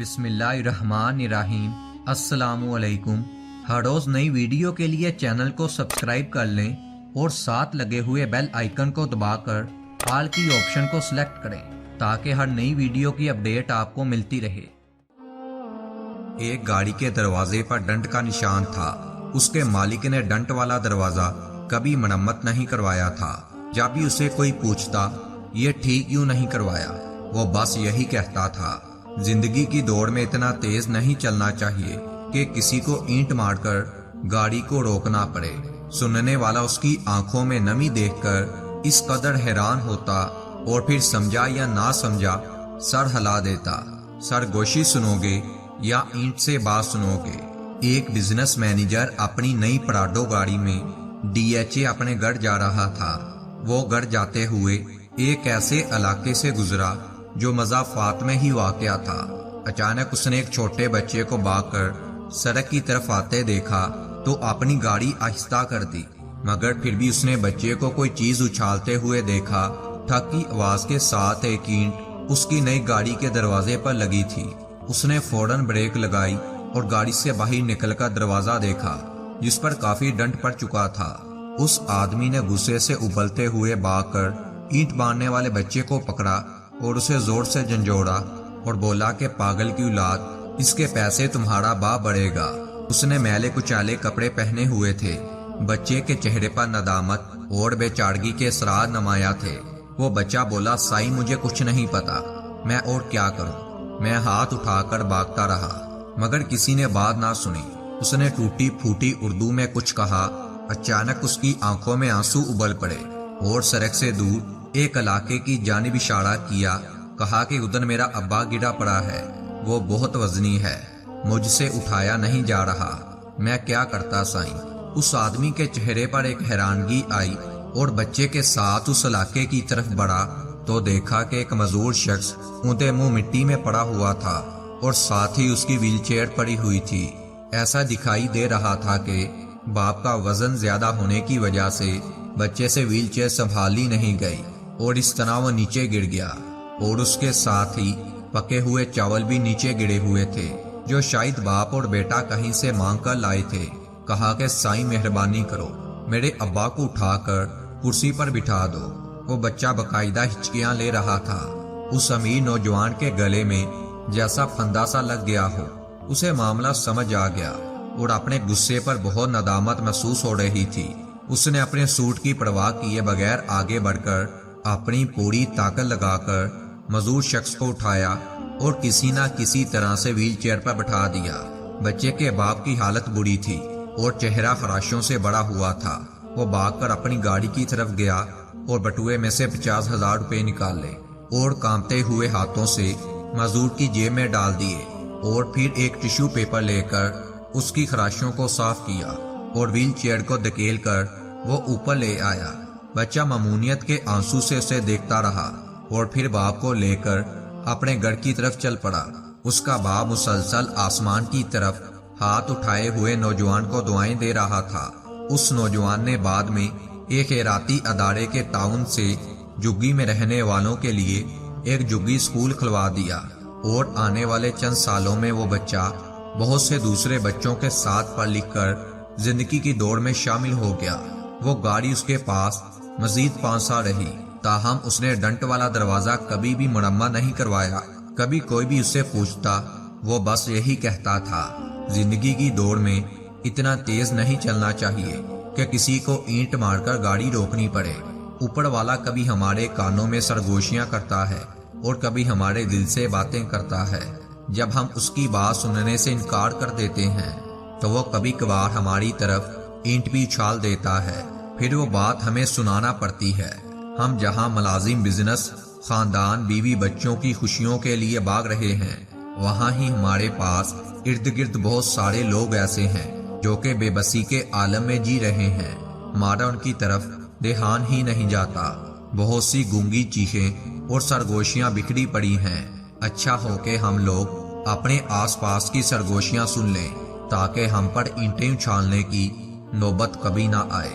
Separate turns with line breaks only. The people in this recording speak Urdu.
بسم اللہ الرحمن الرحیم۔ السلام علیکم۔ ہر روز نئی ویڈیو کے لیے چینل کو سبسکرائب کر لیں اور ساتھ لگے ہوئے بیل آئیکن کو دبا کر آل کی آپشن کو سلیکٹ کریں تاکہ ہر نئی ویڈیو کی اپڈیٹ آپ کو ملتی رہے۔ ایک گاڑی کے دروازے پر ڈنٹ کا نشان تھا۔ اس کے مالک نے ڈنٹ والا دروازہ کبھی مرمت نہیں کروایا تھا۔ جب بھی اسے کوئی پوچھتا یہ ٹھیک کیوں نہیں کروایا، وہ بس یہی کہتا تھا، زندگی کی دوڑ میں اتنا تیز نہیں چلنا چاہیے کہ کسی کو اینٹ مار کر گاڑی کو روکنا پڑے۔ سننے والا اس کی آنکھوں میں نمی دیکھ کر اس قدر حیران ہوتا اور پھر سمجھا یا نہ سمجھا سر ہلا دیتا۔ سرگوشی سنو گے یا اینٹ سے بات سنو گے؟ ایک بزنس مینیجر اپنی نئی پراڈو گاڑی میں DHA اپنے گھر جا رہا تھا۔ وہ گھر جاتے ہوئے ایک ایسے علاقے سے گزرا جو مضافات میں ہی واقع تھا۔ اچانک اس نے ایک چھوٹے بچے کو بھاگ کر سڑک کی طرف آتے دیکھا تو اپنی گاڑی آہستہ کر دی، مگر پھر بھی اس نے بچے کو کوئی چیز اچھالتے ہوئے دیکھا۔ ٹھک کی آواز کے ساتھ ایک اینٹ اس کی نئی گاڑی کے دروازے پر لگی تھی۔ اس نے فوراً بریک لگائی اور گاڑی سے باہر نکل کر دروازہ دیکھا جس پر کافی ڈنٹ پڑ چکا تھا۔ اس آدمی نے غصے سے ابلتے ہوئے بھاگ کر اینٹ مارنے والے بچے کو پکڑا اور اسے زور سے جھنجھوڑا اور بولا کہ پاگل کی اولاد، اس کے پیسے تمہارا باپ بڑھے گا۔ اس نے میلے کچالے کپڑے پہنے ہوئے تھے۔ بچے کے چہرے پر ندامت اور بے چارگی کے اثرات نمایاں تھے۔ وہ بچہ بولا، سائی مجھے کچھ نہیں پتا، میں اور کیا کروں؟ میں ہاتھ اٹھا کر بھاگتا رہا مگر کسی نے بات نہ سنی۔ اس نے ٹوٹی پھوٹی اردو میں کچھ کہا۔ اچانک اس کی آنکھوں میں آنسو ابل پڑے اور سڑک سے دور ایک علاقے کی جانب اشارہ کیا۔ کہا کہ ادھر میرا ابا گرا پڑا ہے، وہ بہت وزنی ہے، مجھ سے اٹھایا نہیں جا رہا، میں کیا کرتا سائیں؟ اس آدمی کے چہرے پر ایک حیرانگی آئی اور بچے کے ساتھ اس علاقے کی طرف بڑھا تو دیکھا کہ ایک معذور شخص اونتے منہ مٹی میں پڑا ہوا تھا اور ساتھ ہی اس کی ویل چیئر پڑی ہوئی تھی۔ ایسا دکھائی دے رہا تھا کہ باپ کا وزن زیادہ ہونے کی وجہ سے بچے سے ویل چیئر سنبھالی نہیں گئی اور اس طرح وہ نیچے گر گیا، اور اس کے ساتھ ہی پکے ہوئے چاول بھی نیچے گرے ہوئے تھے جو شاید باپ اور بیٹا کہیں سے مانگ کر لائے تھے۔ کہا کہ سائیں مہربانی کرو، میرے ابا کو اٹھا کر کرسی پر بٹھا دو۔ وہ بچہ باقاعدہ ہچکیاں لے رہا تھا۔ اس امیر نوجوان کے گلے میں جیسا پھندا سا لگ گیا ہو۔ اسے معاملہ سمجھ آ گیا اور اپنے غصے پر بہت ندامت محسوس ہو رہی تھی۔ اس نے اپنے سوٹ کی پرواہ کیے بغیر آگے بڑھ کر اپنی پوری طاقت لگا کر معذور شخص کو اٹھایا اور کسی نہ کسی طرح سے ویل چیئر پر بٹھا دیا۔ بچے کے باپ کی حالت بری تھی اور چہرہ خراشوں سے بڑا ہوا تھا۔ وہ بھاگ کر اپنی گاڑی کی طرف گیا اور بٹوے میں سے 50,000 روپے نکالے اور کانپتے ہوئے ہاتھوں سے معذور کی جیب میں ڈال دیے، اور پھر ایک ٹشو پیپر لے کر اس کی خراشوں کو صاف کیا اور ویل چیئر کو دھکیل کر وہ اوپر لے آیا۔ بچہ ممنونیت کے آنسو سے اسے دیکھتا رہا اور پھر باپ کو لے کر اپنے گھر کی طرف چل پڑا۔ اس کا باپ مسلسل آسمان کی طرف ہاتھ اٹھائے ہوئے نوجوان کو دعائیں دے رہا تھا۔ اس نوجوان نے بعد میں ایک خیراتی ادارے کے تعاون سے جھگی میں رہنے والوں کے لیے ایک جھگی اسکول کھلوا دیا، اور آنے والے چند سالوں میں وہ بچہ بہت سے دوسرے بچوں کے ساتھ پڑھ لکھ کر زندگی کی دوڑ میں شامل ہو گیا۔ وہ گاڑی اس کے پاس مزید 5 سال رہی، تاہم اس نے ڈنٹ والا دروازہ کبھی بھی مرمت نہیں کروایا۔ کبھی کوئی بھی اسے پوچھتا وہ بس یہی کہتا تھا، زندگی کی دوڑ میں اتنا تیز نہیں چلنا چاہیے کہ کسی کو اینٹ مار کر گاڑی روکنی پڑے۔ اوپر والا کبھی ہمارے کانوں میں سرگوشیاں کرتا ہے اور کبھی ہمارے دل سے باتیں کرتا ہے۔ جب ہم اس کی بات سننے سے انکار کر دیتے ہیں تو وہ کبھی کبھار ہماری طرف اینٹ بھی اچھال دیتا ہے، پھر وہ بات ہمیں سنانا پڑتی ہے۔ ہم جہاں ملازم، بزنس، خاندان، بیوی، بچوں کی خوشیوں کے لیے بھاگ رہے ہیں، وہاں ہی ہمارے پاس ارد گرد بہت سارے لوگ ایسے ہیں جو کہ بے بسی کے عالم میں جی رہے ہیں۔ ہمارا ان کی طرف دھیان ہی نہیں جاتا۔ بہت سی گونگی چیخیں اور سرگوشیاں بکھری پڑی ہیں۔ اچھا ہو کہ ہم لوگ اپنے آس پاس کی سرگوشیاں سن لیں تاکہ ہم پر اینٹیں اچھالنے کی نوبت کبھی نہ آئے۔